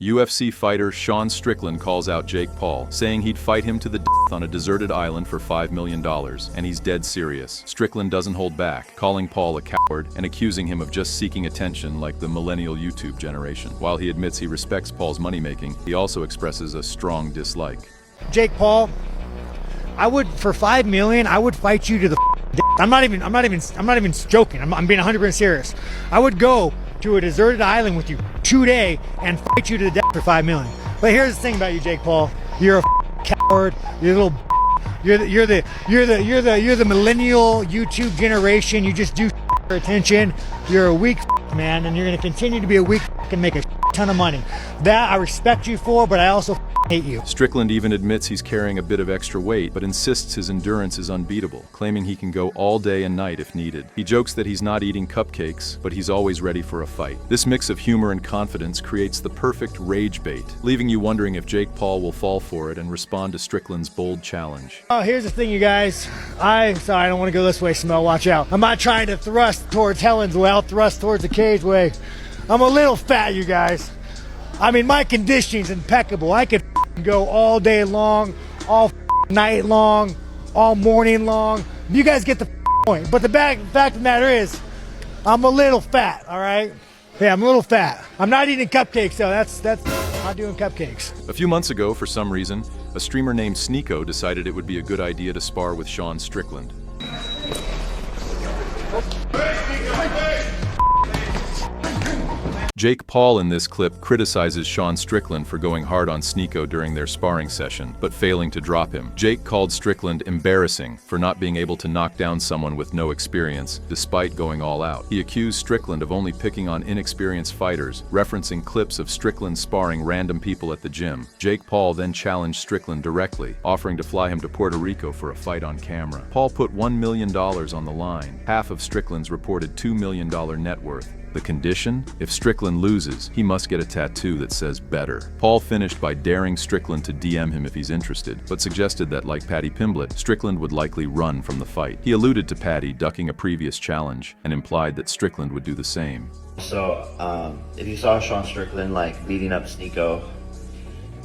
UFC fighter Sean Strickland calls out Jake Paul, saying he'd fight him to the death on a deserted island for $5 million, and he's dead serious. Strickland doesn't hold back, calling Paul a coward and accusing him of just seeking attention like the millennial YouTube generation. While he admits he respects Paul's money-making, he also expresses a strong dislike. Jake Paul, for $5 million, I would fight you to the death. I'm not even joking. I'm being 100% serious. I would go to a deserted island with you today and fight you to the death for $5 million. But here's the thing about you, Jake Paul. You're a coward. You're a little. You're the millennial YouTube generation. You just do for attention. You're a weak man, and you're gonna continue to be a weak and make a ton of money. That I respect you for, but I also hate you. Strickland even admits he's carrying a bit of extra weight, but insists his endurance is unbeatable, claiming he can go all day and night if needed. He jokes that he's not eating cupcakes, but he's always ready for a fight. This mix of humor and confidence creates the perfect rage bait, leaving you wondering if Jake Paul will fall for it and respond to Strickland's bold challenge. Oh, here's the thing, you guys. Sorry, I don't want to go this way, Smell. Watch out. I'm not trying to thrust towards Helen's way. I'll thrust towards the cage way. I'm a little fat, you guys. I mean, my conditioning's impeccable. I could go all day long, all night long, all morning long. You guys get the point. But the fact of the matter is, I'm a little fat, all right? Yeah, I'm a little fat. I'm not eating cupcakes, though. That's not doing cupcakes. A few months ago, for some reason, a streamer named Sneeko decided it would be a good idea to spar with Sean Strickland. Jake Paul in this clip criticizes Sean Strickland for going hard on Sneeko during their sparring session, but failing to drop him. Jake called Strickland embarrassing for not being able to knock down someone with no experience, despite going all out. He accused Strickland of only picking on inexperienced fighters, referencing clips of Strickland sparring random people at the gym. Jake Paul then challenged Strickland directly, offering to fly him to Puerto Rico for a fight on camera. Paul put $1 million on the line, half of Strickland's reported $2 million net worth. The condition? If Strickland loses, he must get a tattoo that says better. Paul finished by daring Strickland to DM him if he's interested, but suggested that, like Paddy Pimblett, Strickland would likely run from the fight. He alluded to Paddy ducking a previous challenge and implied that Strickland would do the same. So, if you saw Sean Strickland beating up Sneeko,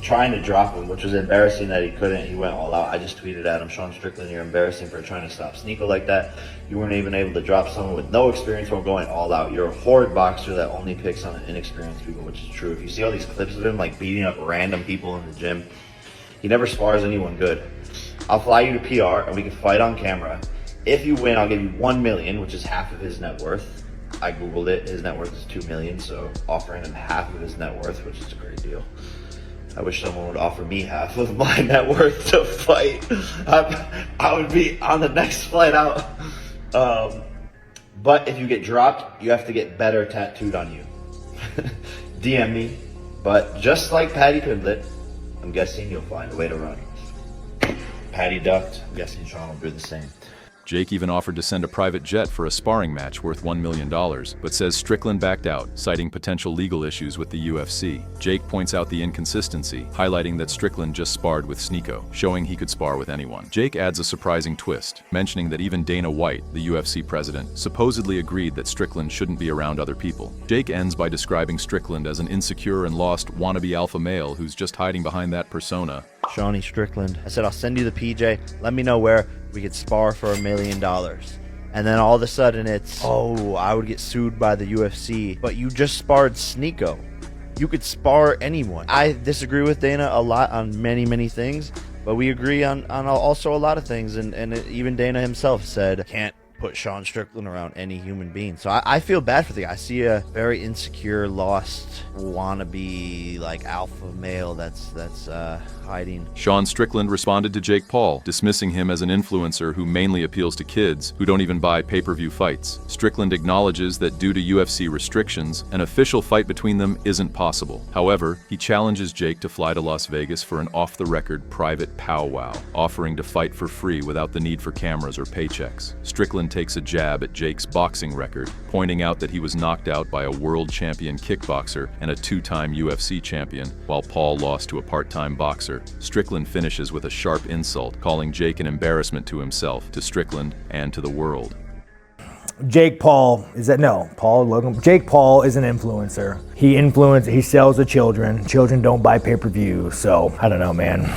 trying to drop him, which was embarrassing that he couldn't, he went all out. I just tweeted at him, Sean Strickland, you're embarrassing for trying to stop Sneeko like that. You weren't even able to drop someone with no experience from going all out. You're a horrid boxer that only picks on inexperienced people, which is true. If you see all these clips of him beating up random people in the gym, he never spars anyone good. I'll fly you to PR and we can fight on camera. If you win, I'll give you $1 million, which is half of his net worth. I Googled it, his net worth is $2 million, so offering him half of his net worth, which is a great deal. I wish someone would offer me half of my net worth to fight. I would be on the next flight out. But if you get dropped, you have to get better tattooed on you. DM me. But just like Paddy Pimblett, I'm guessing you'll find a way to run. Paddy ducked. I'm guessing Sean will do the same. Jake even offered to send a private jet for a sparring match worth $1 million, but says Strickland backed out, citing potential legal issues with the UFC. Jake points out the inconsistency, highlighting that Strickland just sparred with Sneeko, showing he could spar with anyone. Jake adds a surprising twist, mentioning that even Dana White, the UFC president, supposedly agreed that Strickland shouldn't be around other people. Jake ends by describing Strickland as an insecure and lost wannabe alpha male who's just hiding behind that persona. Shawnee Strickland. I said, I'll send you the PJ. Let me know where we could spar for $1 million. And then all of a sudden it's, oh, I would get sued by the UFC. But you just sparred Sneeko. You could spar anyone. I disagree with Dana a lot on many things, but we agree on also a lot of things. And even Dana himself said, can't put Sean Strickland around any human being. So I feel bad for the guy. I see a very insecure, lost, wannabe, alpha male that's hiding. Sean Strickland responded to Jake Paul, dismissing him as an influencer who mainly appeals to kids who don't even buy pay-per-view fights. Strickland acknowledges that due to UFC restrictions, an official fight between them isn't possible. However, he challenges Jake to fly to Las Vegas for an off-the-record private powwow, offering to fight for free without the need for cameras or paychecks. Strickland takes a jab at Jake's boxing record, pointing out that he was knocked out by a world champion kickboxer and a two-time UFC champion, while Paul lost to a part-time boxer. Strickland finishes with a sharp insult, calling Jake an embarrassment to himself, to Strickland, and to the world. Jake Paul Jake Paul is an influencer. He sells to children. Children don't buy pay-per-view, so I don't know, man.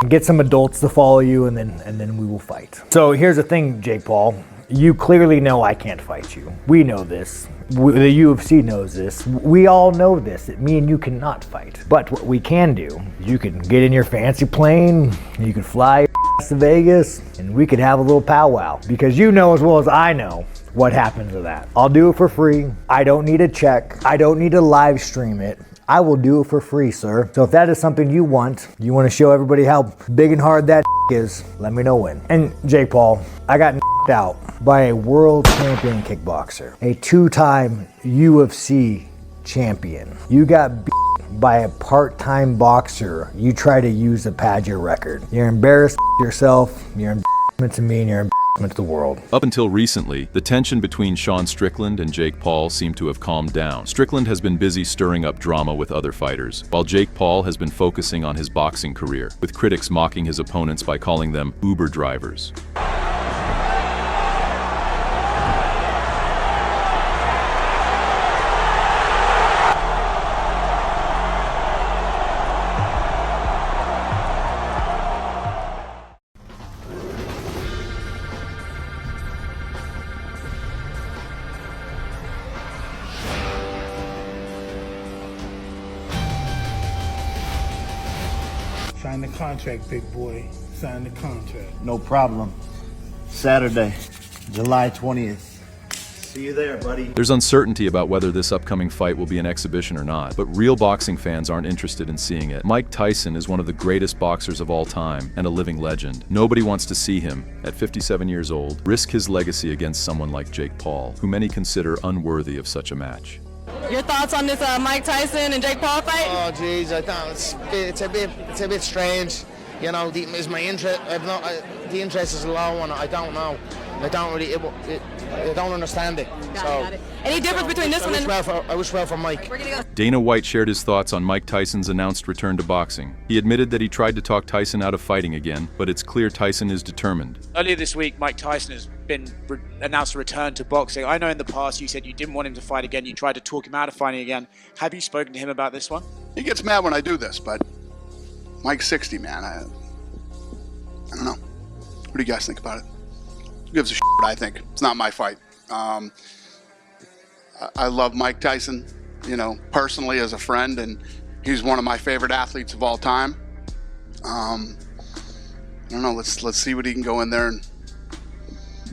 Get some adults to follow you, and then we will fight. So here's the thing, Jake Paul. You clearly know I can't fight you. We know this. The UFC knows this. We all know this, that me and you cannot fight. But what we can do, you can get in your fancy plane, you can fly to Vegas, and we could have a little powwow. Because you know as well as I know what happens to that. I'll do it for free. I don't need a check. I don't need to live stream it. I will do it for free, sir. So if that is something you want to show everybody how big and hard that is, let me know when. And Jake Paul, I got out by a world champion kickboxer, a 2-time UFC champion. You got beat by a part-time boxer. You try to use to pad your record. You're embarrassed yourself, you're embarrassment to me, and you're embarrassment to the world. Up until recently, the tension between Sean Strickland and Jake Paul seemed to have calmed down. Strickland has been busy stirring up drama with other fighters, while Jake Paul has been focusing on his boxing career, with critics mocking his opponents by calling them Uber drivers. Sign the contract, big boy. Sign the contract. No problem. Saturday, July 20th. See you there, buddy. There's uncertainty about whether this upcoming fight will be an exhibition or not, but real boxing fans aren't interested in seeing it. Mike Tyson is one of the greatest boxers of all time and a living legend. Nobody wants to see him, at 57 years old, risk his legacy against someone like Jake Paul, who many consider unworthy of such a match. Your thoughts on this Mike Tyson and Jake Paul fight? Oh, geez, I thought it's a bit strange. You know, the interest is low, and I don't know. I don't really, I don't understand it. Got it. Any difference between this one and? I wish well for Mike. We're gonna go. Dana White shared his thoughts on Mike Tyson's announced return to boxing. He admitted that he tried to talk Tyson out of fighting again, but it's clear Tyson is determined. Earlier this week, Mike Tyson has been announced a return to boxing. I know in the past you said you didn't want him to fight again. You tried to talk him out of fighting again. Have you spoken to him about this one? He gets mad when I do this, but Mike's 60, man. I don't know. What do you guys think about it? Who gives a shit what I think? It's not my fight. I love Mike Tyson, personally as a friend, and he's one of my favorite athletes of all time. I don't know. Let's see what he can go in there and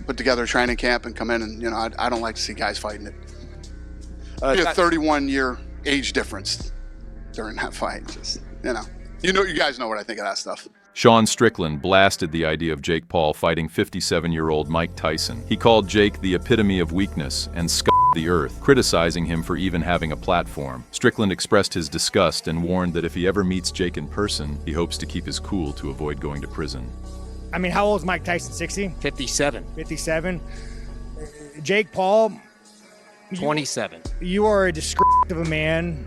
put together a training camp and come in, and I don't like to see guys fighting it. Be a 31-year age difference during that fight. Just you guys know what I think of that stuff. Sean Strickland blasted the idea of Jake Paul fighting 57-year-old Mike Tyson. He called Jake the epitome of weakness and the earth, criticizing him for even having a platform. Strickland expressed his disgust and warned that if he ever meets Jake in person, he hopes to keep his cool to avoid going to prison. I mean, how old is Mike Tyson? 60? 57. 57. Jake Paul. 27. You are a disgrace of a man.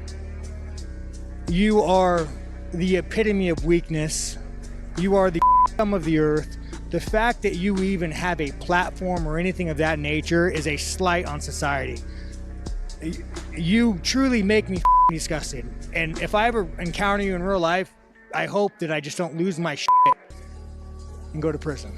You are the epitome of weakness. You are the scum of the earth. The fact that you even have a platform or anything of that nature is a slight on society. You truly make me disgusted. And if I ever encounter you in real life, I hope that I just don't lose my shit and go to prison.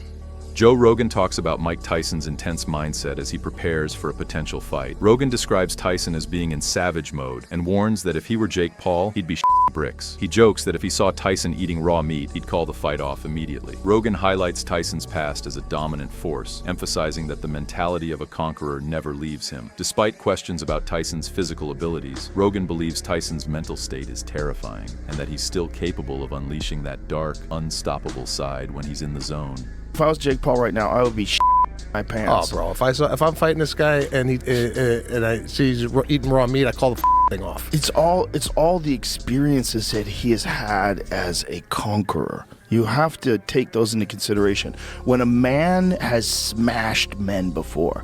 Joe Rogan talks about Mike Tyson's intense mindset as he prepares for a potential fight. Rogan describes Tyson as being in savage mode and warns that if he were Jake Paul, he'd be bricks. He jokes that if he saw Tyson eating raw meat, he'd call the fight off immediately. Rogan highlights Tyson's past as a dominant force, emphasizing that the mentality of a conqueror never leaves him. Despite questions about Tyson's physical abilities, Rogan believes Tyson's mental state is terrifying and that he's still capable of unleashing that dark, unstoppable side when he's in the zone. If I was Jake Paul right now, I would be my pants. Oh, bro! If I'm fighting this guy and I see he's eating raw meat, I call the thing off. It's all the experiences that he has had as a conqueror. You have to take those into consideration. When a man has smashed men before,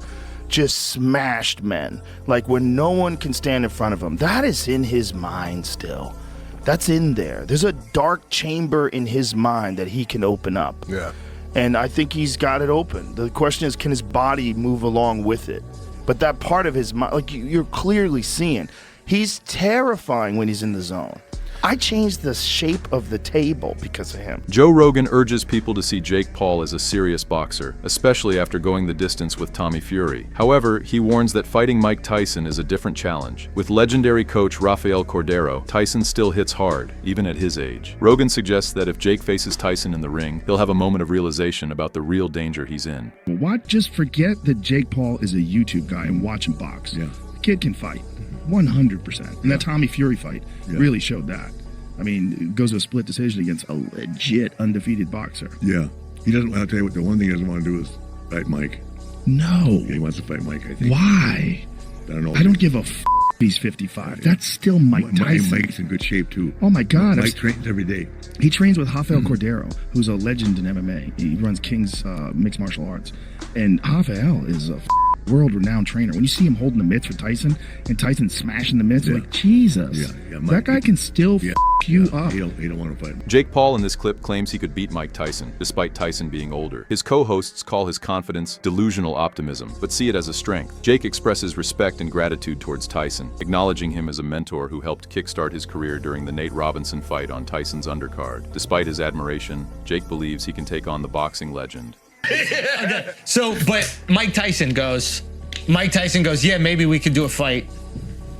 just smashed men, like when no one can stand in front of him, that is in his mind still. That's in there. There's a dark chamber in his mind that he can open up. Yeah. And I think he's got it open. The question is, can his body move along with it? But that part of his mind, like you're clearly seeing, he's terrifying when he's in the zone. I changed the shape of the table because of him. Joe Rogan urges people to see Jake Paul as a serious boxer, especially after going the distance with Tommy Fury. However, he warns that fighting Mike Tyson is a different challenge. With legendary coach Rafael Cordero, Tyson still hits hard, even at his age. Rogan suggests that if Jake faces Tyson in the ring, he'll have a moment of realization about the real danger he's in. Why just forget that Jake Paul is a YouTube guy and watch him box? Yeah. The kid can fight. 100%. And that Tommy Fury fight really showed that. I mean, it goes to a split decision against a legit undefeated boxer. Yeah. He doesn't, I'll tell you what, the one thing he doesn't want to do is fight Mike. No. Yeah, he wants to fight Mike, I think. Why? I don't know. I don't give a f*** he's 55. That's still Mike Tyson. Mike's in good shape, too. Oh, my God. Mike trains every day. He trains with Rafael Cordero, who's a legend in MMA. He runs King's Mixed Martial Arts. And Rafael is a world-renowned trainer. When you see him holding the mitts for Tyson, and Tyson smashing the mitts, like, Jesus. That guy can still you up. He don't want to fight. Jake Paul in this clip claims he could beat Mike Tyson, despite Tyson being older. His co-hosts call his confidence delusional optimism, but see it as a strength. Jake expresses respect and gratitude towards Tyson, acknowledging him as a mentor who helped kickstart his career during the Nate Robinson fight on Tyson's undercard. Despite his admiration, Jake believes he can take on the boxing legend. Okay. So, but Mike Tyson goes, yeah, maybe we could do a fight.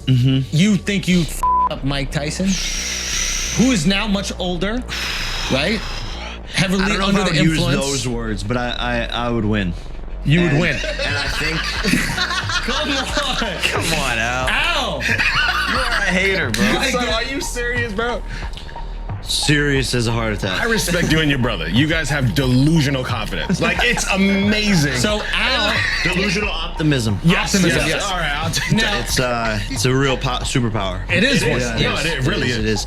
You think you up Mike Tyson, who is now much older, right? Heavily I don't know under if I the would influence. use those words, but I would win. You would win. And I think... Come on. Come on, Al. Al. You are a hater, bro. So are you serious, bro? Serious as a heart attack. I respect you and your brother. You guys have delusional confidence. Like, it's amazing. So Al, delusional optimism. Optimism, yes. yes. All right, I'll take that. It's a real superpower. It is one. No, it really is. It is.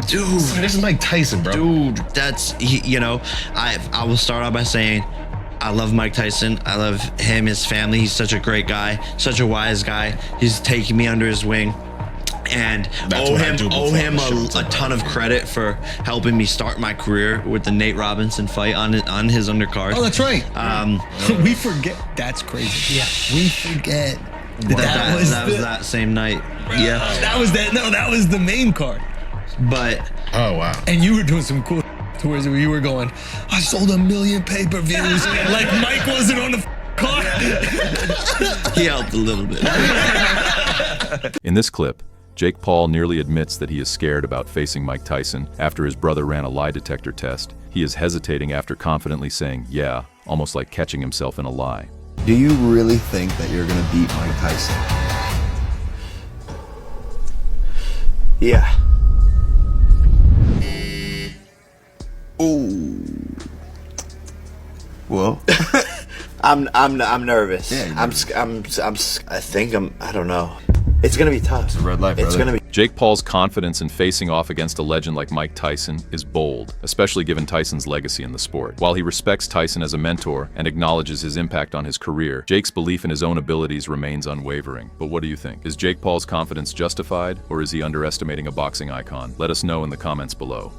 Dude, this is Mike Tyson, bro. Dude, that's I will start out by saying I love Mike Tyson. I love him, his family. He's such a great guy, such a wise guy. He's taking me under his wing. And owe him a ton of credit for helping me start my career with the Nate Robinson fight on his undercard. Oh, that's right. We forget. That's crazy. Yeah, we forget. That was that same night. Yeah, that was that. No, that was the main card. But oh wow, and you were doing some cool tours where you were going, I sold 1 million pay-per-views. Like Mike wasn't on the card. He helped a little bit. In this clip, Jake Paul nearly admits that he is scared about facing Mike Tyson after his brother ran a lie detector test. He is hesitating after confidently saying, yeah, almost like catching himself in a lie. Do you really think that you're going to beat Mike Tyson? Yeah. Ooh. Well, I'm nervous. Yeah, I don't know. It's gonna be tough. It's a red light, brother. It's gonna be. Jake Paul's confidence in facing off against a legend like Mike Tyson is bold, especially given Tyson's legacy in the sport. While he respects Tyson as a mentor and acknowledges his impact on his career, Jake's belief in his own abilities remains unwavering. But what do you think? Is Jake Paul's confidence justified, or is he underestimating a boxing icon? Let us know in the comments below.